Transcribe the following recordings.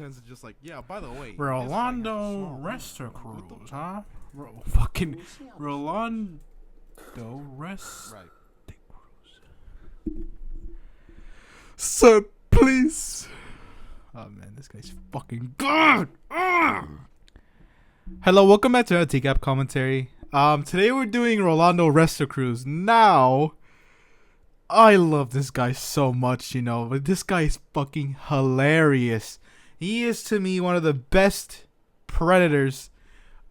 Hansen just like, yeah, by the way, Rolando Restocruz, huh? Fucking Rolando Restocruz. Sir, please. Oh man, this guy's fucking good. Hello, welcome back to our TCAP commentary. Today we're doing Rolando Restocruz. Now, I love this guy so much, you know, but this guy is fucking hilarious. He is, to me, one of the best predators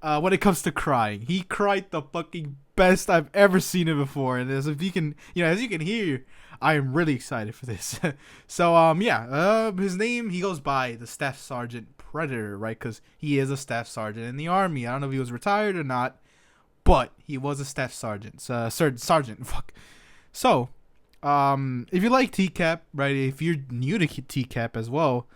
when it comes to crying. He cried the fucking best I've ever seen him before, and as you can hear, I am really excited for this. So his name, he goes by the Staff Sergeant Predator, right? Because he is a staff sergeant in the army. I don't know if he was retired or not, but he was a staff sergeant. Sergeant. Fuck. So, if you like TCAP, right? If you're new to TCAP as well,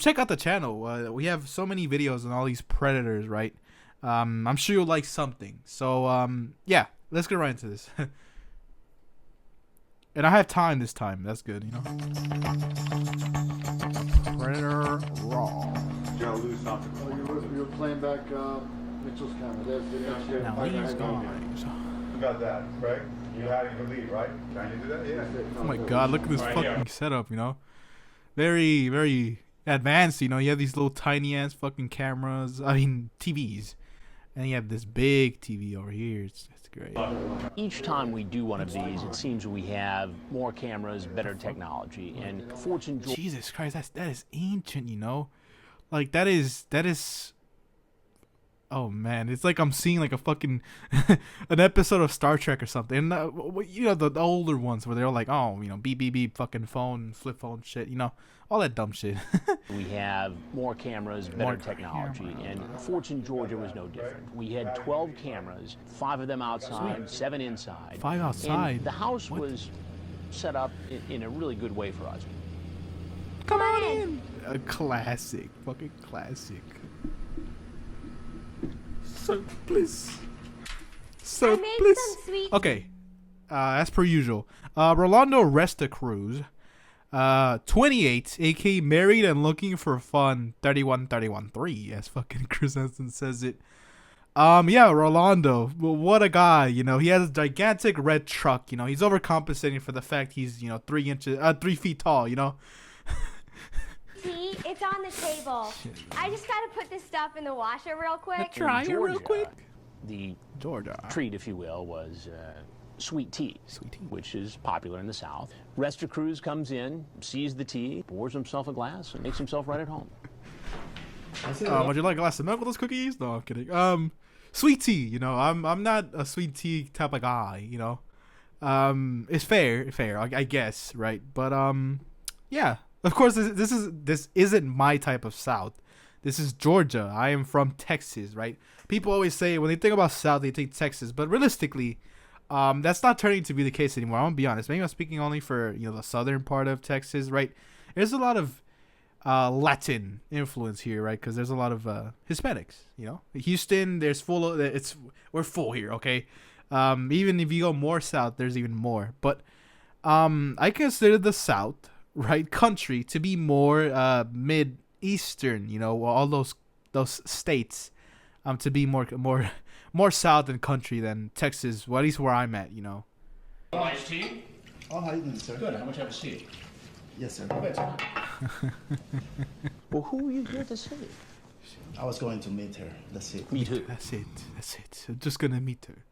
check out the channel. We have so many videos on all these predators, right? I'm sure you'll like something. So, yeah, let's get right into this. And I have time this time. That's good, you know. Predator Raw. You were playing back Mitchell's camera. Now he's gone. You got that, right? You had it to lead, right? Can you do that? Yeah. Oh my god, look at this fucking setup, you know. Very, very advanced, you know. You have these little tiny ass fucking cameras. I mean, TVs. And you have this big TV over here. It's great. Each time we do one of these, it seems we have more cameras, better technology, and Fortune. Jesus Christ, that is ancient, you know. Like that is. Oh man, it's like I'm seeing like a fucking an episode of Star Trek or something. And you know the older ones where they're like, oh, you know, beep beep beep, fucking phone, flip phone shit, you know, all that dumb shit. We have more cameras, better technology, and Fortune, Georgia was no different. We had 12 cameras, 5 of them outside, 7 inside. 5 outside. And the house was set up in a really good way for us. Come on in. A classic, fucking classic. Sir, please. Sir, please. Okay. As per usual, Rolando Restocruz, 28, aka married and looking for fun, 31-31-3, as fucking Chris Hansen says it. Yeah, Rolando, what a guy, you know. He has a gigantic red truck, you know. He's overcompensating for the fact he's, you know, 3 feet tall, you know. See, it's on the table. I just gotta put this stuff in the washer real quick. Try it real quick. The Georgia treat, if you will, was sweet tea, which is popular in the South. Restocruz comes in, sees the tea, pours himself a glass, and makes himself right at home. Would you like a glass of milk with those cookies? No, I'm kidding. Sweet tea, you know, I'm not a sweet tea type of guy, you know. It's fair, I guess, right? But yeah. Of course, this isn't my type of South. This is Georgia. I am from Texas, right? People always say when they think about South, they think Texas, but realistically, that's not turning to be the case anymore. I'm gonna be honest. Maybe I'm speaking only for, you know, the southern part of Texas, right? There's a lot of Latin influence here, right? Because there's a lot of Hispanics. You know, Houston, we're full here, okay? Even if you go more south, there's even more. But I consider the South, right, country to be more mid-eastern, you know, all those states to be more south and country than Texas, well, at least where I'm at, you know. Iced tea? Oh, how you doing, sir? Good. How much have a seat? Yes, sir. Well, who are you here to see? I was going to meet her. That's it. Me too. That's it. I'm just gonna meet her.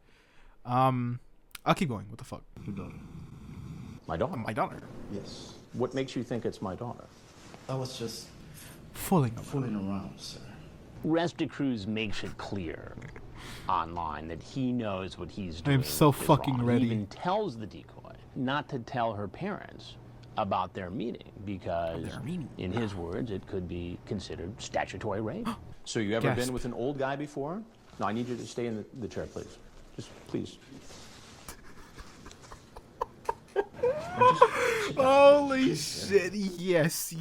I'll keep going. What the fuck? Your daughter. My daughter? My daughter. Yes. What makes you think it's my daughter? I was just Fooling around, sir. Restocruz makes it clear online that he knows what he's doing. I'm so is fucking wrong. ready. He even tells the decoy not to tell her parents about their meeting because, in his words, it could be considered statutory rape. So you ever Gasp. been with an old guy before? No, I need you to stay in the chair, please. Just please. Holy shit, yes,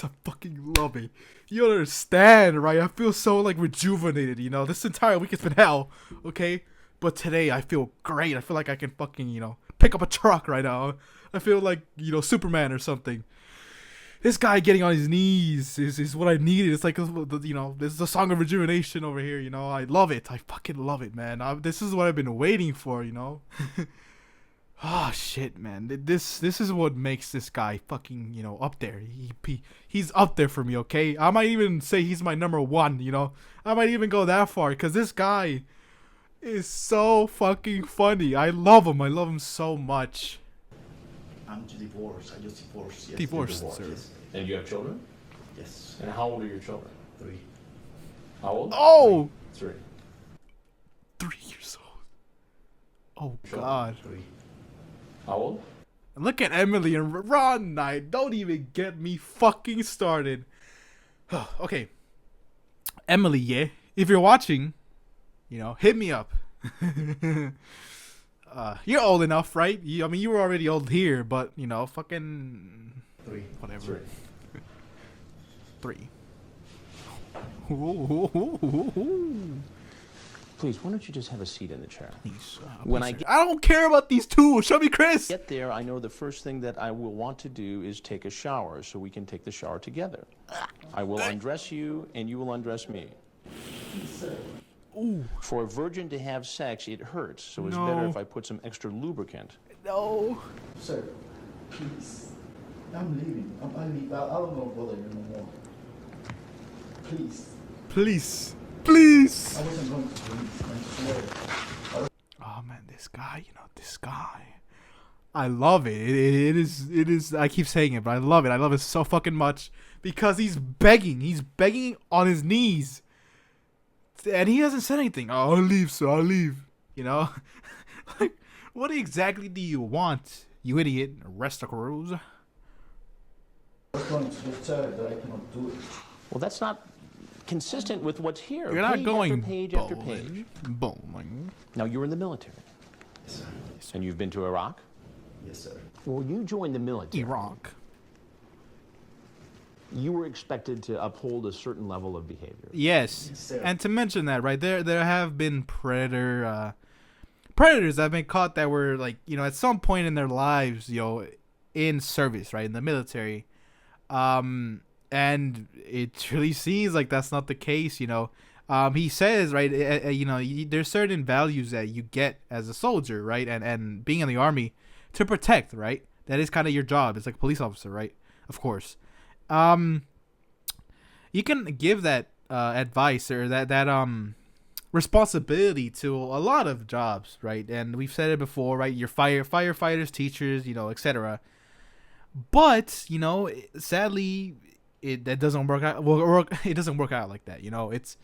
I fucking love it. You don't understand, right? I feel so, like, rejuvenated, you know? This entire week has been hell, okay? But today, I feel great. I feel like I can fucking, you know, pick up a truck right now. I feel like, you know, Superman or something. this guy getting on his knees is what I needed. It's like, you know, this is a song of rejuvenation over here. You know, I love it. I fucking love it, man. This is what I've been waiting for. You know. Oh shit, man. This is what makes this guy fucking, you know, up there. He's up there for me. Okay, I might even say he's my number one. You know, I might even go that far because this guy is so fucking funny. I love him so much. I'm divorced. I just divorced. Yes, Divorced, sir. Yes. And you have children? Yes. And how old are your children? 3. How old? Oh, 3. 3 years old. Oh God. 3. How old? Look at Emily and Ron Knight. Don't even get me fucking started. Okay. Emily, yeah. If you're watching, you know, hit me up. You're old enough, right? I mean, you were already old here, but, you know, fucking... 3. Whatever. 3. Please, why don't you just have a seat in the chair? Please. When I don't care about these two. Show me Chris. Get there, I know the first thing that I will want to do is take a shower so we can take the shower together. I will undress you and you will undress me. Ooh. For a virgin to have sex, it hurts, so it's No. better if I put some extra lubricant. No. Sir, please. I'm leaving. I don't know bother you no more. Please. Please. Please. I wasn't going to leave. I swear. Oh man, this guy, you know, this guy. I love it. It is, I keep saying it, but I love it. I love it so fucking much because he's begging. He's begging on his knees. And he hasn't said anything. Oh, I'll leave, sir. I'll leave. You know? Like, what exactly do you want, you idiot? Restocruz? I was going to just tell you that I cannot do it. Well, that's not consistent with what's here. You're not Page going after page after page. Bowling. Now, you're in the military. Yes, sir. And you've been to Iraq? Yes, sir. Well, you joined the military. Iraq. You were expected to uphold a certain level of behavior. Yes. Yes, sir. And to mention that, right, there have been predators that have been caught that were, like, you know, at some point in their lives, you know, in service, right, in the military. And it really seems like that's not the case, you know. He says, right, you know, there's certain values that you get as a soldier, right, and being in the army to protect, right. That is kind of your job. It's like a police officer, right, of course. You can give that advice or that responsibility to a lot of jobs, right? And we've said it before, right? Your firefighters, teachers, you know, etc. But you know, sadly, that doesn't work out. Well, it doesn't work out like that. You know, it's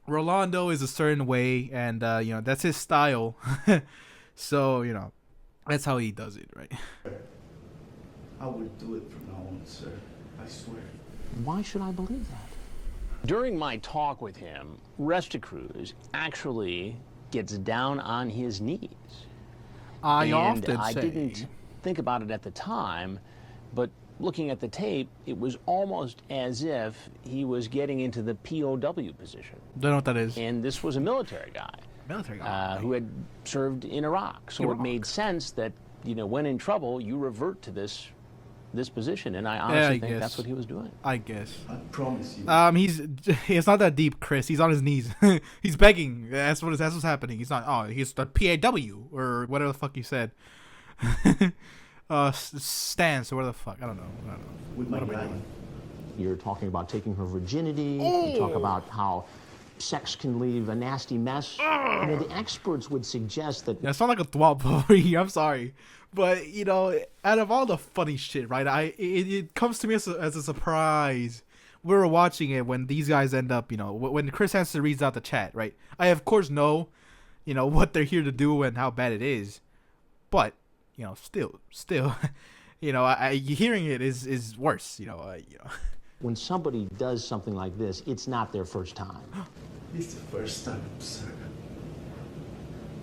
Rolando is a certain way, and you know, that's his style. So you know, that's how he does it, right? I will do it from now on, sir. I swear. Why should I believe that? During my talk with him, Restocruz actually gets down on his knees. I And often I say. didn't think about it at the time, but looking at the tape, it was almost as if he was getting into the POW position. Don't know what that is. And this was a military guy. Military guy. Who had served in Iraq. So Iraq. it made sense that, you know, when in trouble, you revert to this position. And I honestly think that's what he was doing. I guess. I promise you. It's not that deep, Chris. He's on his knees. He's begging. That's what's happening. He's not. Oh, he's the PAW or whatever the fuck you said. Stance or whatever the fuck. I don't know. With my What am I guy. doing? You're talking about taking her virginity. Oh. You talk about how sex can leave a nasty mess. You know, the experts would suggest that Yeah, I sound like a thwop over here. I'm sorry, but you know, out of all the funny shit, right? It comes to me as a surprise. We were watching it when these guys end up, you know, when Chris Hansen reads out the chat, right? I of course know, you know, what they're here to do and how bad it is, but you know, still, you know, hearing it is worse. You know. when somebody does something like this, it's not their first time. It's the first time, sir.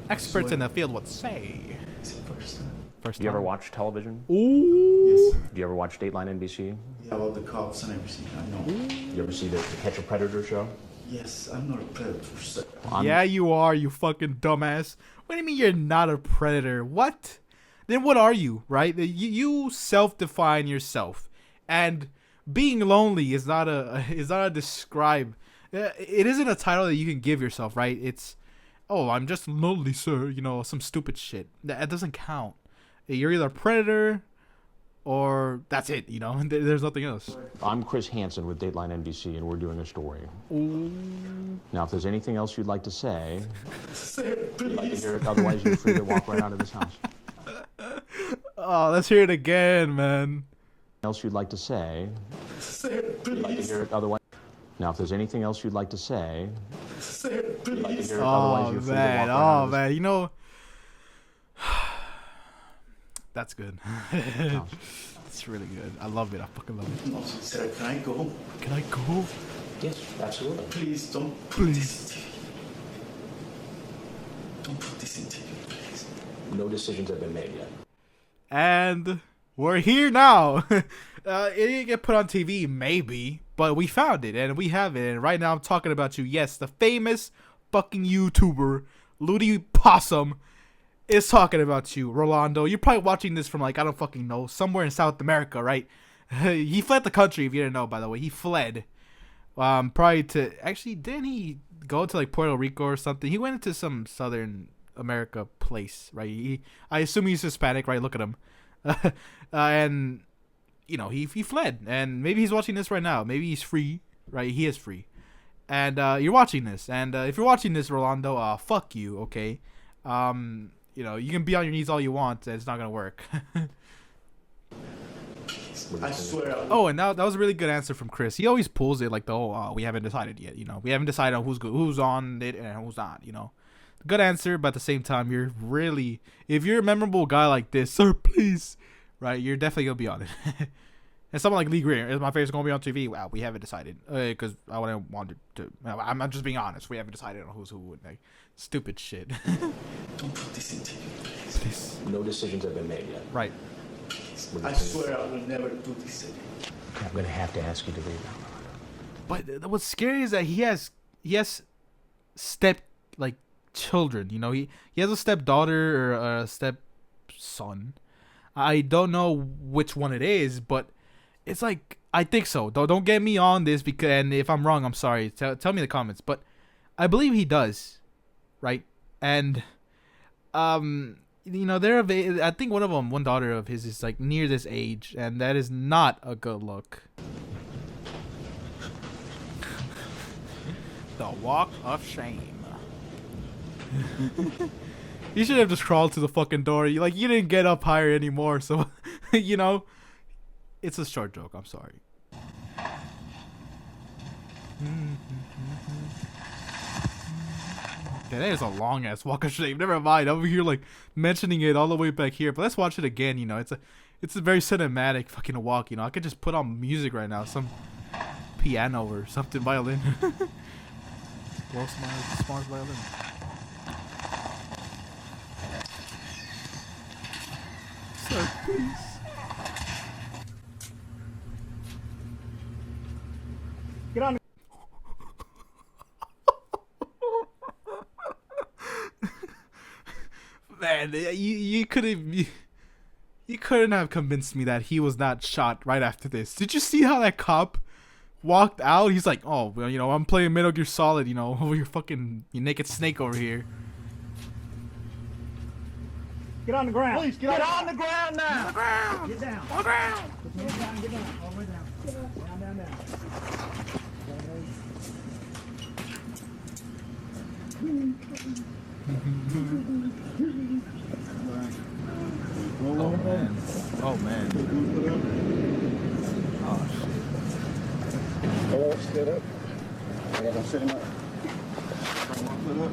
Experts in the field would say. It's the first time. First Do you ever time. watch television? Ooh. Yes, sir. Do you ever watch Dateline NBC? Yeah, about the cops and everything. I know. You ever see the Catch a Predator show? Yes, I'm not a predator, sir. Yeah, you are, you fucking dumbass. What do you mean you're not a predator? What? Then what are you, right? You self-define yourself And being lonely is not a describe. It isn't a title that you can give yourself, right? It's, oh, I'm just lonely, sir. You know, some stupid shit. That doesn't count. You're either a predator or that's it, you know. There's nothing else. I'm Chris Hansen with Dateline NBC, and we're doing a story. Ooh. Now, if there's anything else you'd like to say, you'd like to hear it. Otherwise, you're free to walk right out of this house. Oh, let's hear it again, man. Else you'd like to say, you'd like to hear it. Otherwise, now, if there's anything else you'd like to say, you'd like to hear it. Otherwise, you're free to walk right out of this house. Man, you know. That's good. It's really good. I love it. I fucking love it. No, sir, can I go? Can I go? Yes, absolutely. Please don't put this in TV. Don't put this in TV, please. No decisions have been made yet. And we're here now. It didn't get put on TV, maybe, but we found it and we have it. And right now I'm talking about you. Yes, the famous fucking YouTuber, Ludi Possum, is talking about you, Rolando. You're probably watching this from, like, I don't fucking know, somewhere in South America, right? He fled the country, if you didn't know, by the way. He fled. Probably to, actually, didn't he go to, like, Puerto Rico or something? He went into some Southern America place, right? I assume he's Hispanic, right? Look at him. And, you know, he fled. And maybe he's watching this right now. Maybe he's free, right? He is free. And you're watching this. And if you're watching this, Rolando, fuck you, okay? You know, you can be on your knees all you want, and it's not gonna work. I swear. Oh, and that was a really good answer from Chris. He always pulls it like the we haven't decided yet. You know, we haven't decided on who's on it and who's not. You know, good answer, but at the same time, you're really, if you're a memorable guy like this, sir, please, right? You're definitely gonna be on it. And someone like Lee Greer, is my face gonna be on TV? Wow, we haven't decided, because I wouldn't want to. I'm just being honest. We haven't decided on who's who. Like, stupid shit. Don't put this in TV, please. Please. No decisions have been made yet. Right. Please. I swear I will never do this again. Okay, I'm gonna have to ask you to leave now. But what's scary is that he has step like children. You know, he has a stepdaughter or a stepson. I don't know which one it is, but it's like, I think so. Don't get me on this, because, and if I'm wrong, I'm sorry. Tell me in the comments. But I believe he does, right? And you know, I think one daughter of his is like near this age, and that is not a good look. The walk of shame. You should have just crawled to the fucking door. You didn't get up higher anymore, so you know, it's a short joke. I'm sorry. That is a long ass walk of shame. Never mind. I'm over here like mentioning it all the way back here, but let's watch it again. You know, it's a very cinematic fucking walk. You know, I could just put on music right now, some piano or something, violin. World's smartest violin. Sir, please. Get on. Man, you couldn't have convinced me that he was not shot right after this. Did you see how that cop walked out? He's like, oh, well, you know, I'm playing Metal Gear Solid, you know, over your naked snake over here. Get on the ground. Please, get on the ground now. On the ground. Get down. On the ground. Put your head down, get down. All the way down. Down. Oh man. Oh man. Oh shit. Oh, sit up. I gotta sit him up. Sit up.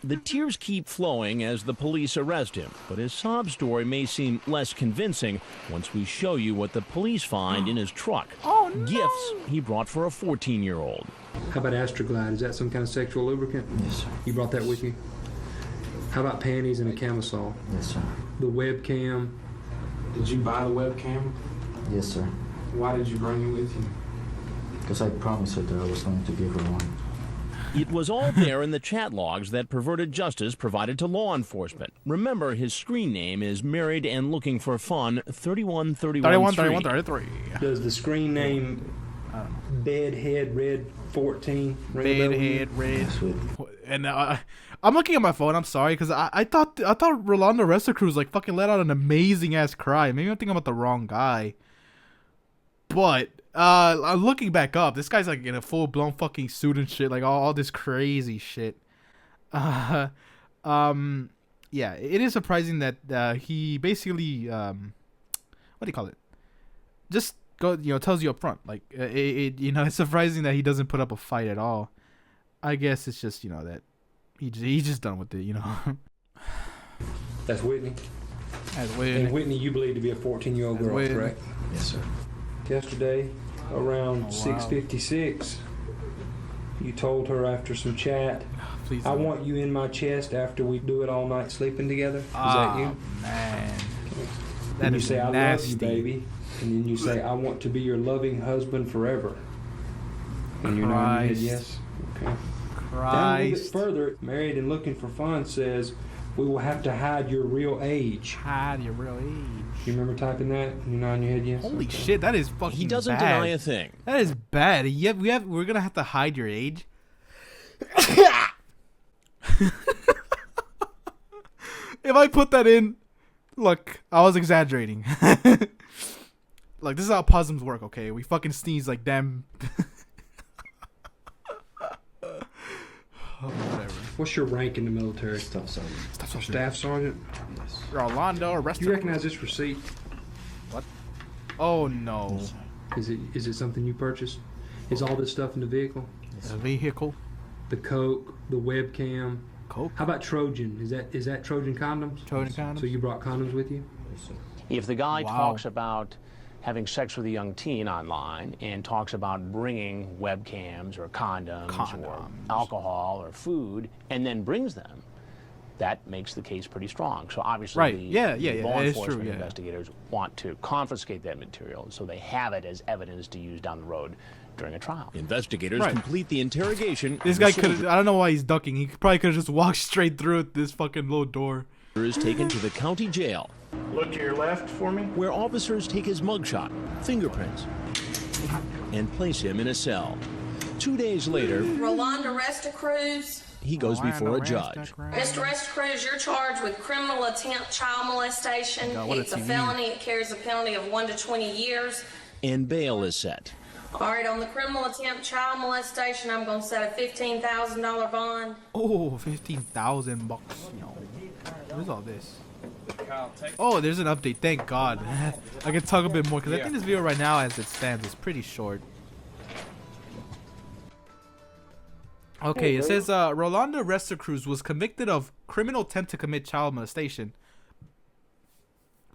The tears keep flowing as the police arrest him, but his sob story may seem less convincing once we show you what the police find in his truck. Oh, no. Gifts he brought for a 14-year-old. How about Astroglide? Is that some kind of sexual lubricant? Yes, sir. You brought that with you? How about panties and a camisole? Yes, sir. The webcam. Did you buy the webcam? Yes, sir. Why did you bring it with you? Because I promised her that I was going to give her one. It was all there in the chat logs that Perverted Justice provided to law enforcement. Remember, his screen name is Married and Looking for Fun 3131. Does the screen name Bedhead Red 14 ring a bell? Bedhead Red. And I'm looking at my phone. I'm sorry, because I thought Rolando Restocruz like fucking let out an amazing ass cry. Maybe I'm thinking about the wrong guy. But I'm looking back up. This guy's like in a full blown fucking suit and shit, like all this crazy shit. Yeah, it is surprising that he basically what do you call it? Just tells you up front. Like it's surprising that he doesn't put up a fight at all. I guess it's just that he's just done with it. That's Whitney. That's Whitney. And Whitney, you believe to be a 14-year-old girl, Whitney. correct? Yes, sir. Yesterday, around 6:56, you told her after some chat, Please I don't. want you in my chest after we do it all night sleeping together. Is that you? Man. And you is say, I nasty. love you, baby. And then you say, I want to be your loving husband forever. And you're nodding your head yes. Okay. Down a little bit further, Married and Looking for Fun says, we will have to hide your real age. Hide your real age. You remember typing that? You nodding your head yes? Holy shit, that is fucking He doesn't bad. deny a thing. That is bad. We're gonna have to hide your age. If I put that in, look, I was exaggerating. Like, this is how possums work, okay? We fucking sneeze like damn. Whatever. What's your rank in the military? Staff sergeant. Staff sergeant? Yes. Rolando, arrested. Do you recognize this receipt? What? Oh no. Is it something you purchased? Is all this stuff in the vehicle? A vehicle. The Coke, the webcam. Coke. How about Trojan? Is that Trojan condoms? Trojan condoms. So you brought condoms with you? Yes, sir. If the guy Wow. talks about having sex with a young teen online and talks about bringing webcams or condoms or alcohol or food and then brings them, that makes the case pretty strong. So obviously Right. the Yeah, law that is enforcement true, yeah. investigators want to confiscate that material so they have it as evidence to use down the road during a trial. Investigators complete the interrogation. This guy could. I don't know why he's ducking. He probably could have just walked straight through this fucking little door. Is taken to the county jail. Look to your left for me. Where officers take his mugshot, fingerprints, and place him in a cell. 2 days later, Rolando Restocruz. he goes before a judge. Mr. Restocruz, you're charged with criminal attempt child molestation. It's a felony. It carries a penalty of 1 to 20 years. And bail is set. All right, on the criminal attempt child molestation, I'm going to set a $15,000 bond. Oh, $15,000 bucks. What is all this? Oh, there's an update. Thank God. I can talk a bit more because I think this video right now, as it stands, is pretty short. Okay, it says Rolando Restocruz was convicted of criminal attempt to commit child molestation,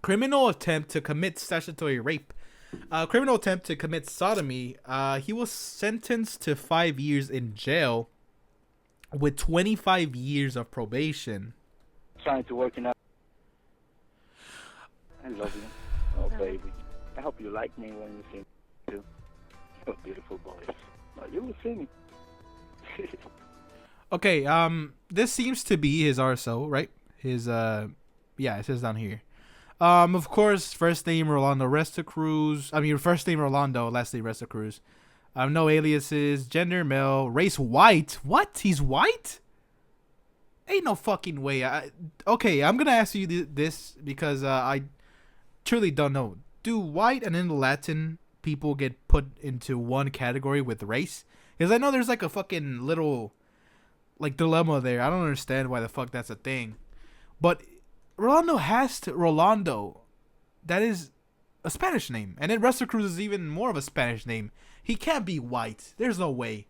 criminal attempt to commit statutory rape, criminal attempt to commit sodomy. He was sentenced to 5 years in jail with 25 years of probation. Trying to work out. I love you. Oh, baby. I hope you like me when you see me, too. You're a beautiful voice. Oh, you will see me. Okay, this seems to be his RSO, right? His, yeah, it says down here. Of course, first name Rolando Restocruz. I mean, first name Rolando, last name Restocruz. No aliases, gender male, race white. What? He's white? Ain't no fucking way. Okay, I'm gonna ask you this because I truly don't know. Do white and Indo-Latin people get put into one category with race? Because I know there's like a fucking little like dilemma there. I don't understand why the fuck that's a thing. But Rolando has to Rolando. That is a Spanish name, and then Restocruz is even more of a Spanish name. He can't be white. There's no way.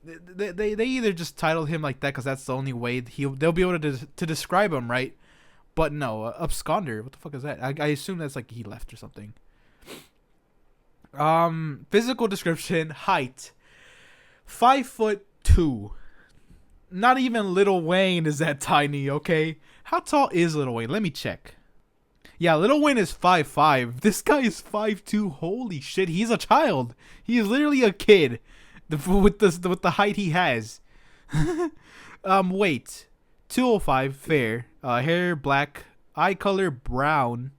They either just titled him like that because that's the only way they'll be able to describe him, right? But no, absconder. What the fuck is that? I assume that's like he left or something. Physical description: height, 5'2". Not even Lil Wayne is that tiny. Okay, how tall is Lil Wayne? Let me check. Yeah, Lil Wayne is 5'5". This guy is 5'2". Holy shit, he's a child. He is literally a kid. With the height he has. Weight 205, fair. Hair black, eye color brown.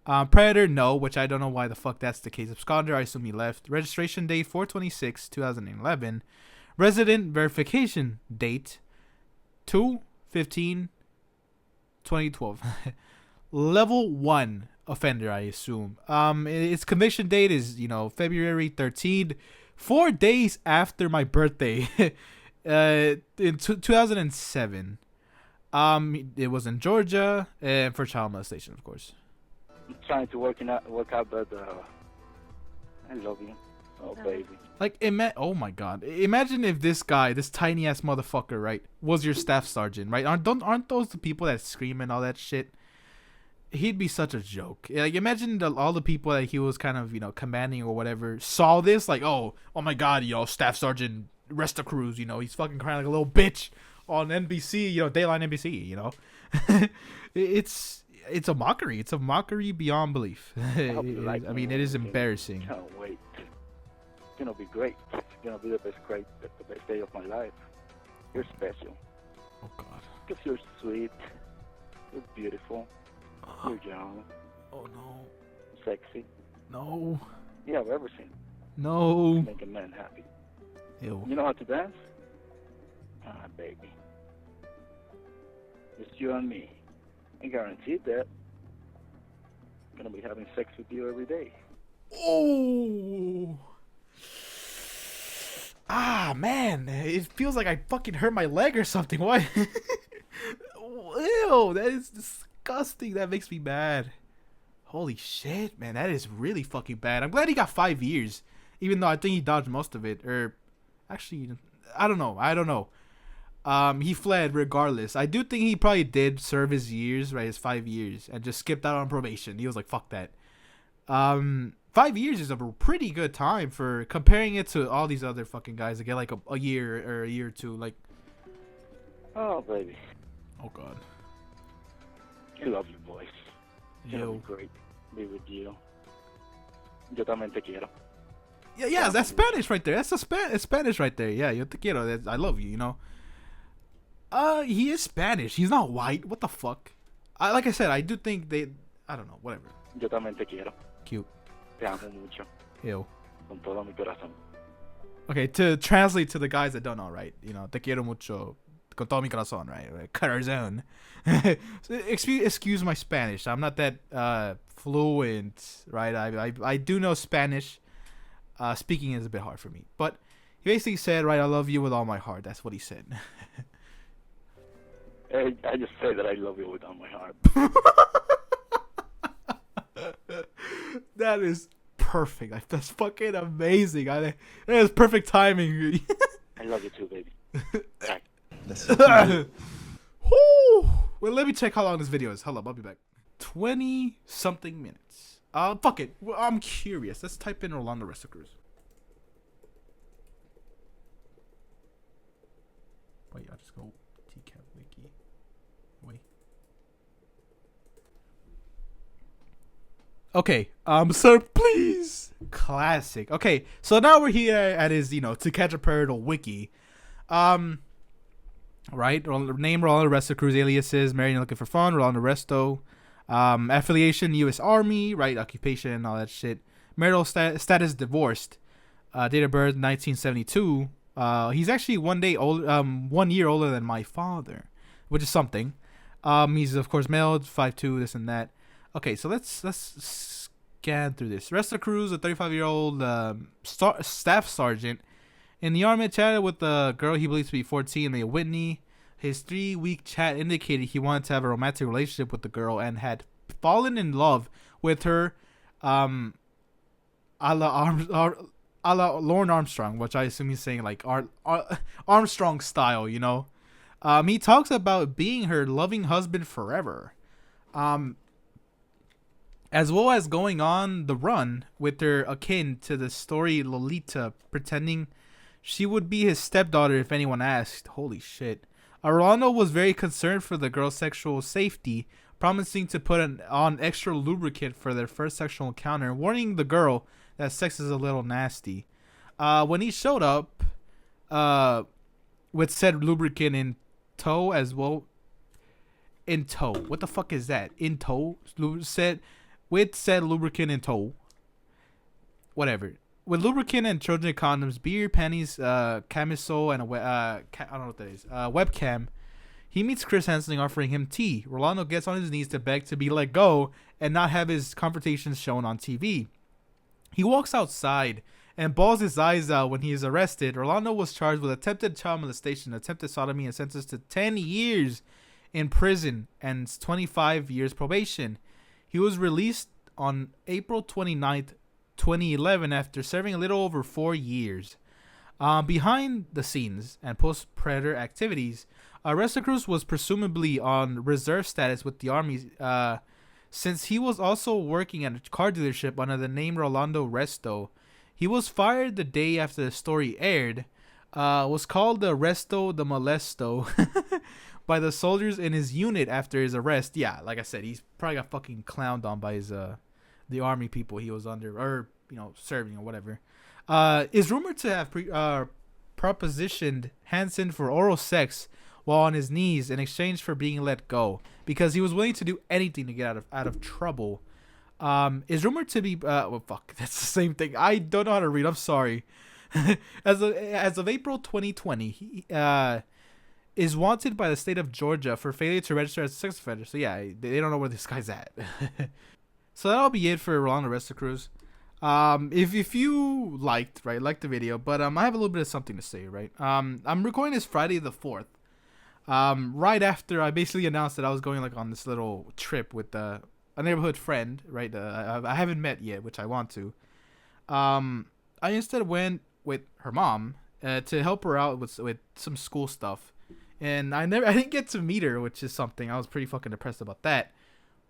Predator, no, which I don't know why the fuck that's the case. Absconder, I assume he left. Registration date 4/26, 2011. Resident verification date 2/15/2012. Level 1 offender, I assume. Its conviction date is, February 13th, 4 days after my birthday. In 2007. It was in Georgia, and for child molestation, of course. I'm trying to work out, but I love you. Oh, baby. Like, oh my God! Imagine if this guy, this tiny ass motherfucker, right, was your staff sergeant, right? Aren't those the people that scream and all that shit? He'd be such a joke. Like, imagine all the people that he was kind of, commanding or whatever saw this, like, oh my God, Staff Sergeant Restocruz, he's fucking crying like a little bitch on NBC, dateline NBC, It's a mockery. It's a mockery beyond belief. It is embarrassing. Can't wait. It's gonna be great. It's gonna be the best day of my life. You're special. Oh God. Because you're sweet. You're beautiful. You're young. Oh no. Sexy. No. You have everything. No. Make a man happy. Ew. You know how to dance? Ah, baby. Just you and me. I guarantee that I'm gonna be having sex with you every day. Oh. Ah, man. It feels like I fucking hurt my leg or something. Why? Ew, that is disgusting. That makes me mad. Holy shit, man. That is really fucking bad. I'm glad he got 5 years. Even though I think he dodged most of it. Or, actually, I don't know. He fled regardless. I do think he probably did serve his years, right? His 5 years. And just skipped out on probation. He was like, fuck that. 5 years is a pretty good time for comparing it to all these other fucking guys that get like a year or a year or two. Like, oh, baby. Oh, God. I love your voice. It's gonna be great. Be with you. Yo también te quiero. Yeah, that's Spanish right there. That's Spanish right there. Yeah, yo te quiero. I love you, He is Spanish. He's not white. What the fuck? Like I said, I do think I don't know, whatever. Yo también te quiero. Cute. Te amo mucho. Ew. Con todo mi corazón. Okay, to translate to the guys that don't know, right? Te quiero mucho. Con todo mi corazón, right? Corazón. Excuse my Spanish. I'm not that fluent, right? I do know Spanish. Speaking is a bit hard for me. But he basically said, right, I love you with all my heart. That's what he said. I just say that I love you with all my heart. That is perfect. That's fucking amazing. That is perfect timing. I love you too, baby. Well, let me check how long this video is. Hold up, I'll be back. 20-something minutes. Fuck it. I'm curious. Let's type in Rolando Restocruz. Wait, I'll just go TCAP wiki. Wait. Okay. Sir, please. Classic. Okay, so now we're here at his, To Catch a Predator wiki. Right? Name Rolando Restocruz, aliases, married and looking for fun, Rolando Resto. Affiliation, U.S. Army, right? Occupation, all that shit. Marital status, divorced. Date of birth, 1972. He's actually 1 year older than my father, which is something. He's, of course, male, 5'2", this and that. Okay, so let's scan through this. Restocruz, a 35-year-old staff sergeant in the Army, chatted with the girl he believes to be 14, named Whitney. His 3-week chat indicated he wanted to have a romantic relationship with the girl and had fallen in love with her, a la Lauren Armstrong, which I assume he's saying like Armstrong style, He talks about being her loving husband forever, as well as going on the run with her, akin to the story Lolita, pretending she would be his stepdaughter if anyone asked. Holy shit. Rolando was very concerned for the girl's sexual safety, promising to put on extra lubricant for their first sexual encounter, warning the girl that sex is a little nasty. When he showed up, with said lubricant in tow as well. In tow. What the fuck is that? In tow? Said with said lubricant in tow. Whatever. With lubricant and Trojan condoms, beer, panties, camisole, and I don't know what that is. Webcam. He meets Chris Hansen offering him tea. Rolando gets on his knees to beg to be let go and not have his confrontations shown on TV. He walks outside and bawls his eyes out when he is arrested. Rolando was charged with attempted child molestation, attempted sodomy, and sentenced to 10 years in prison and 25 years probation. He was released on April 29th, 2011 after serving a little over 4 years. Behind the scenes and post-predator activities, Restocruz was presumably on reserve status with the Army since he was also working at a car dealership under the name Rolando Resto. He was fired the day after the story aired. Was called the Resto the Molesto by the soldiers in his unit after his arrest. Yeah, like I said, he's probably got fucking clowned on by his the Army people he was under, or serving or whatever. Is rumored to have propositioned Hansen for oral sex while on his knees in exchange for being let go, because he was willing to do anything to get out of trouble. Is rumored to be well, fuck, that's the same thing. I don't know how to read. I'm sorry. As of April 2020, he is wanted by the state of Georgia for failure to register as a sex offender. So yeah, they don't know where this guy's at. So that'll be it for Rolando Restocruz. If you liked the video, but I have a little bit of something to say, right? I'm recording this Friday the 4th. Right after I basically announced that I was going on this little trip with a neighborhood friend, right? I haven't met yet, which I want to. I instead went with her mom to help her out with some school stuff, and I didn't get to meet her, which is something I was pretty fucking depressed about that.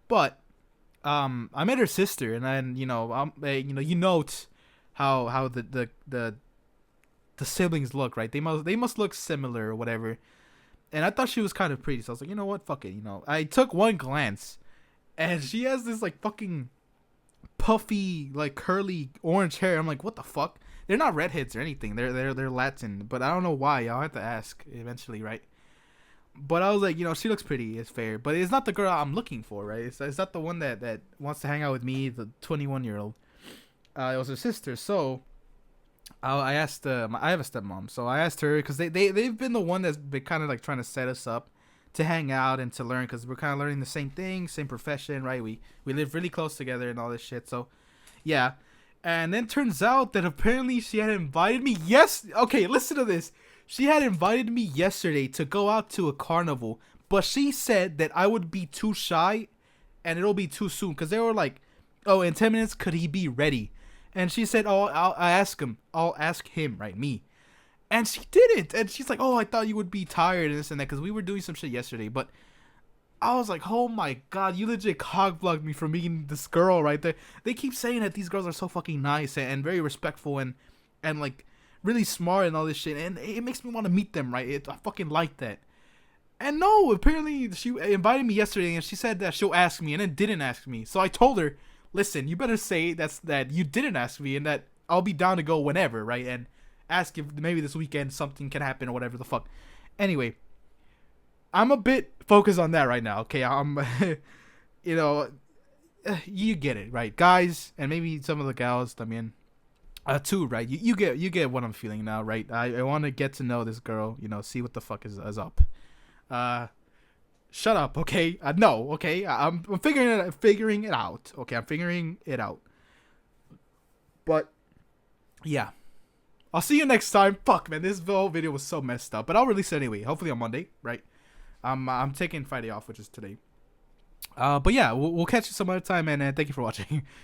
But I met her sister, and then you note how the siblings look, right? They must look similar or whatever. And I thought she was kind of pretty, so I was like, you know what, fuck it, I took one glance, and she has this fucking puffy, curly orange hair. I'm like, what the fuck? They're not redheads or anything. They're Latin, but I don't know why. I'll have to ask eventually, right? But I was like, she looks pretty. It's fair, but it's not the girl I'm looking for, right? It's not the one that wants to hang out with me, the 21-year-old. It was her sister, so I asked. I have a stepmom, so I asked her because they've been the one that's been kind of trying to set us up to hang out and to learn, because we're kind of learning the same thing, same profession, right? We live really close together and all this shit. So yeah, and then turns out that apparently she had invited me. Yes, okay, listen to this. She had invited me yesterday to go out to a carnival, but she said that I would be too shy and it'll be too soon, because they were like, oh, in 10 minutes could he be ready? And she said, oh, I'll ask him, right, me. And she didn't. And she's like, oh, I thought you would be tired and this and that, because we were doing some shit yesterday. But I was like, oh my god, you legit cockblocked me from meeting this girl right there. They keep saying that these girls are so fucking nice and very respectful and really smart and all this shit. And it makes me want to meet them, right? I fucking like that. And no, apparently she invited me yesterday and she said that she'll ask me and then didn't ask me. So I told her, listen, you better say that you didn't ask me and that I'll be down to go whenever, right? And ask if maybe this weekend something can happen or whatever the fuck. Anyway, I'm a bit focused on that right now, okay? I'm, you get it, right? Guys, and maybe some of the gals, I mean, too, right? You get what I'm feeling now, right? I want to get to know this girl, see what the fuck is up. Shut up, okay? No, okay? I'm figuring it out, okay? I'm figuring it out. But, yeah. I'll see you next time. Fuck, man, this whole video was so messed up. But I'll release it anyway. Hopefully on Monday, right? I'm taking Friday off, which is today. But yeah, we'll catch you some other time, and thank you for watching.